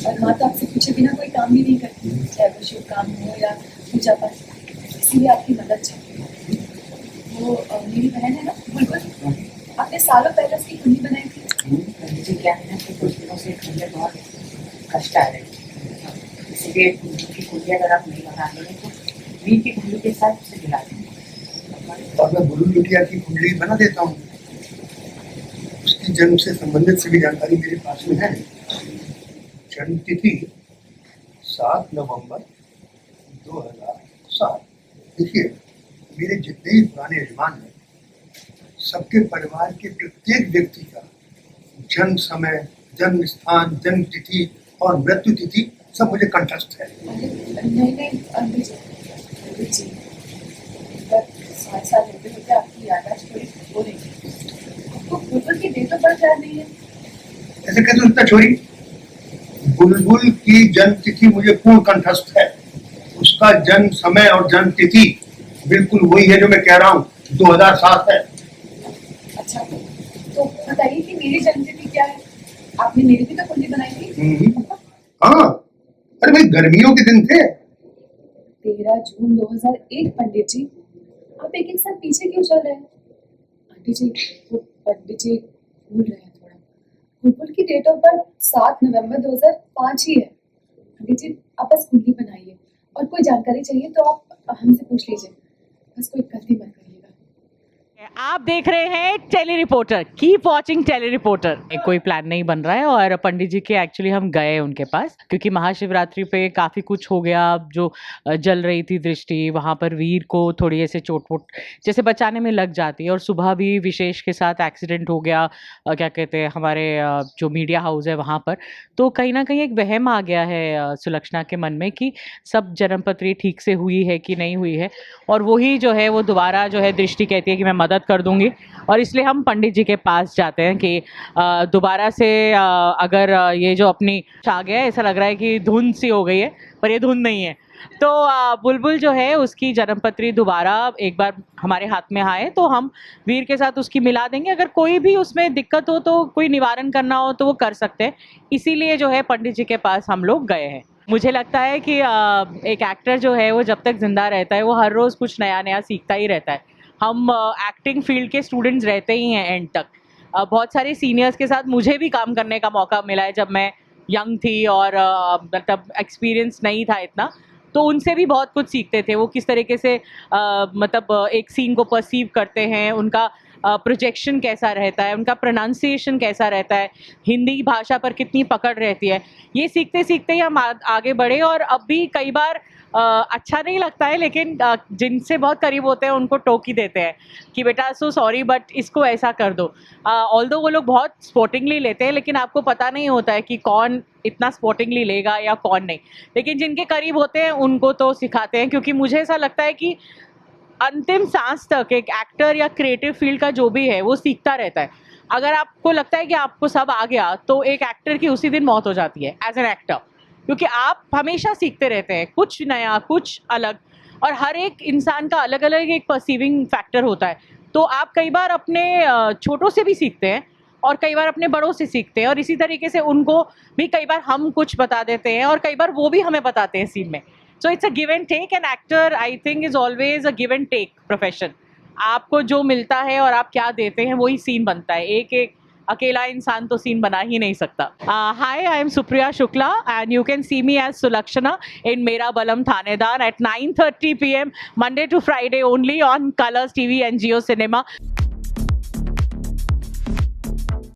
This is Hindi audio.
और माँ तो आपसे पूछे बिना कोई काम भी नहीं करती, चाहे वो शुभ काम हो या पूजा पाठ, इसीलिए आपकी मदद चाहिए। वो मेरी बहन है ना बुलबुल, आपने सालों पहले उसकी कुंडली बनाई थी। मुझे क्या है ना कि कुछ दिनों से मुझे बहुत कष्ट आ रहे हैं, इसीलिए की कुंडली अगर आप नहीं बना रहे हैं तो वीर की कुंडली के साथ उसे मिला दें। और मैं बुलबुल बिटिया की कुंडली बना देता हूँ, उसकी जन्म से संबंधित सभी जानकारी मेरे पास में है। जन्म तिथि 7 नवंबर 2007। देखिए, मेरे जितने भी पुराने यजमान हैं, सबके परिवार के प्रत्येक व्यक्ति का जन्म समय, जन्म स्थान, जन्म तिथि और मृत्यु तिथि सब मुझे कंठस्थ है। नहीं पंडित जी, बट 7 साल होते आपकी याददाश्त थोड़ी हो रही है, आपको बुलबुल की डेट ऑफ बर्थ याद नहीं है? ऐसे कैसे सोचता छोरी? बुलबुल की जन्म तिथि मुझे पूर्ण कंठस्थ है, उसका जन्म समय और जन्म तिथि बिल्कुल वही है जो मैं कह रहा हूँ, 2007 है। अच्छा, तो बताइए कि मेरी जन्म तिथि क्या है? आपने मेरी भी तो कुंडली बनाई थी। हाँ, अरे भाई गर्मियों के दिन थे। 13 जून 2001 पंडित जी, आप एक साल पीछे क्यों चल रहे हैं? आंटी जी, वो पंडित जी भूल रहे हैं थोड़ा। बुलबुल की डेट ऑफ बर्थ 7 नवंबर 2005 ही है। पंडित जी, आप बस कुंडली बनाइए और कोई जानकारी चाहिए तो आप हमसे पूछ लीजिए, बस कोई गलती मत करिएगा। आप देख रहे हैं tele reporter, keep watching tele reporter. कोई प्लान नहीं बन रहा है और पंडित जी के एक्चुअली हम गए उनके पास क्योंकि महाशिवरात्रि पे काफ़ी कुछ हो गया, जो जल रही थी दृष्टि, वहाँ पर वीर को थोड़ी ऐसे चोट वोट जैसे बचाने में लग जाती है। और सुबह भी विशेष के साथ एक्सीडेंट हो गया, क्या कहते हैं हमारे जो मीडिया हाउस है वहाँ पर। तो कहीं ना कहीं एक वहम आ गया है सुलक्षणा के मन में कि सब जन्मपत्री ठीक से हुई है कि नहीं हुई है, और वही जो है वो दोबारा जो है दृष्टि कहती है कि मैं मदद कर दूंगी। और इसलिए हम पंडित जी के पास जाते हैं कि दोबारा से अगर ये जो अपनी आ गया है, ऐसा लग रहा है कि धुंध सी हो गई है, पर ये धुंध नहीं है। तो बुलबुल जो है उसकी जन्मपत्री दोबारा एक बार हमारे हाथ में आए तो हम वीर के साथ उसकी मिला देंगे। अगर कोई भी उसमें दिक्कत हो तो कोई निवारण करना हो तो वो कर सकते हैं, इसीलिए जो है पंडित जी के पास हम लोग गए हैं। मुझे लगता है कि एक एक्टर जो है वो जब तक जिंदा रहता है वो हर रोज़ कुछ नया नया सीखता ही रहता है। हम एक्टिंग फील्ड के स्टूडेंट्स रहते ही हैं एंड तक। बहुत सारे सीनियर्स के साथ मुझे भी काम करने का मौका मिला है जब मैं यंग थी और मतलब एक्सपीरियंस नहीं था इतना, तो उनसे भी बहुत कुछ सीखते थे। वो किस तरीके से मतलब एक सीन को परसीव करते हैं, उनका प्रोजेक्शन कैसा रहता है, उनका प्रोनाउंसिएशन कैसा रहता है, हिंदी भाषा पर कितनी पकड़ रहती है। ये सीखते सीखते ही हम आगे बढ़े। और अब भी कई बार अच्छा नहीं लगता है, लेकिन जिनसे बहुत करीब होते हैं उनको टोक ही देते हैं कि बेटा सो सॉरी बट इसको ऐसा कर दो। ऑल्दो वो लोग बहुत स्पोर्टिंगली लेते हैं, लेकिन आपको पता नहीं होता है कि कौन इतना स्पोर्टिंगली लेगा या कौन नहीं। लेकिन जिनके करीब होते हैं उनको तो सिखाते हैं, क्योंकि मुझे ऐसा लगता है कि अंतिम सांस तक एक एक्टर या क्रिएटिव फील्ड का जो भी है वो सीखता रहता है। अगर आपको लगता है कि आपको सब आ गया तो एक एक्टर की उसी दिन मौत हो जाती है एज एन एक्टर, क्योंकि आप हमेशा सीखते रहते हैं कुछ नया कुछ अलग। और हर एक इंसान का अलग अलग एक परसीविंग फैक्टर होता है, तो आप कई बार अपने छोटों से भी सीखते हैं और कई बार अपने बड़ों से सीखते हैं, और इसी तरीके से उनको भी कई बार हम कुछ बता देते हैं और कई बार वो भी हमें बताते हैं सीन में। So it's a give and take, an actor I think is always a give and take profession. आपको जो मिलता है और आप क्या देते हैं वही सीन बनता है, एक अकेला इंसान तो सीन बना ही नहीं सकता। Hi, I am Supriya Shukla and you can see me as Sulakshana in Mera Balam थानेदार at 9:30 PM Monday to Friday only on Colors TV and Jio Cinema.